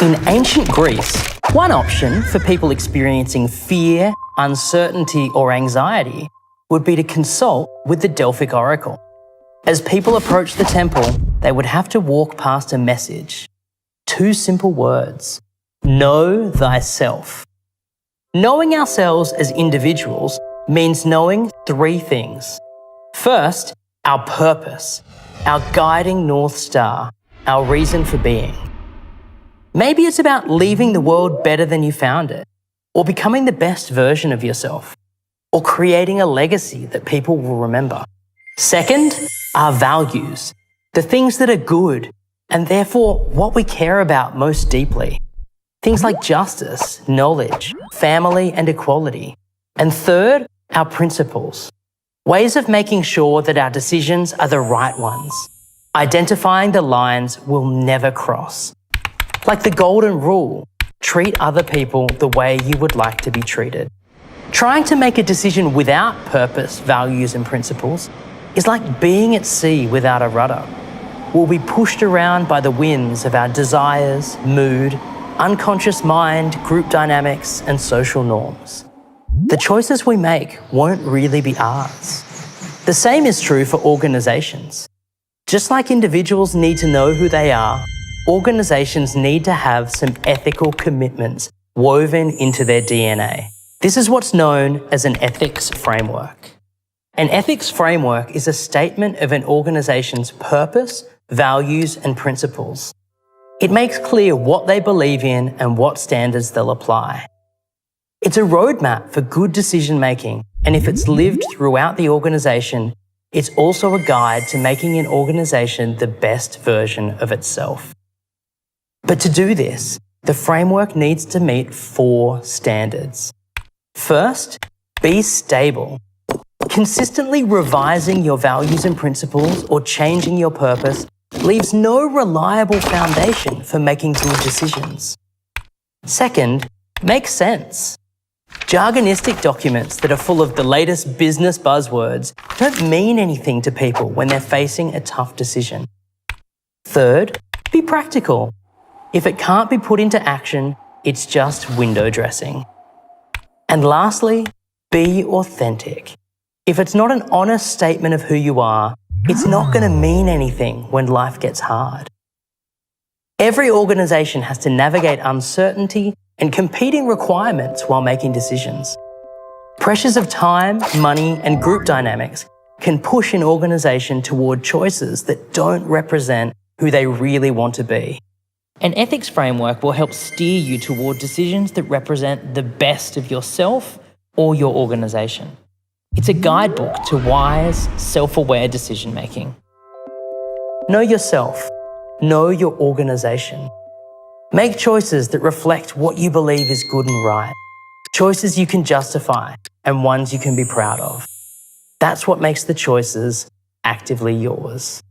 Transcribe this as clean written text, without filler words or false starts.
In ancient Greece, one option for people experiencing fear, uncertainty, or anxiety would be to consult with the Delphic oracle. As people approached the temple, they would have to walk past a message. 2 simple words: know thyself. Knowing ourselves as individuals means knowing 3 things. First, our purpose, our guiding North Star, our reason for being. Maybe it's about leaving the world better than you found it, or becoming the best version of yourself, or creating a legacy that people will remember. Second, our values, the things that are good, and therefore what we care about most deeply. Things like justice, knowledge, family, and equality. And third, our principles, ways of making sure that our decisions are the right ones, identifying the lines we'll never cross. Like the golden rule, treat other people the way you would like to be treated. Trying to make a decision without purpose, values, and principles is like being at sea without a rudder. We'll be pushed around by the winds of our desires, mood, unconscious mind, group dynamics, and social norms. The choices we make won't really be ours. The same is true for organizations. Just like individuals need to know who they are, organizations need to have some ethical commitments woven into their DNA. This is what's known as an ethics framework. An ethics framework is a statement of an organization's purpose, values, and principles. It makes clear what they believe in and what standards they'll apply. It's a roadmap for good decision-making, and if it's lived throughout the organization, it's also a guide to making an organization the best version of itself. But to do this, the framework needs to meet 4 standards. First, be stable. Consistently revising your values and principles or changing your purpose leaves no reliable foundation for making good decisions. Second, make sense. Jargonistic documents that are full of the latest business buzzwords don't mean anything to people when they're facing a tough decision. Third, be practical. If it can't be put into action, it's just window dressing. And lastly, be authentic. If it's not an honest statement of who you are, it's not going to mean anything when life gets hard. Every organization has to navigate uncertainty and competing requirements while making decisions. Pressures of time, money, and group dynamics can push an organization toward choices that don't represent who they really want to be. An ethics framework will help steer you toward decisions that represent the best of yourself or your organization. It's a guidebook to wise, self-aware decision-making. Know yourself. Know your organization. Make choices that reflect what you believe is good and right. Choices you can justify and ones you can be proud of. That's what makes the choices actively yours.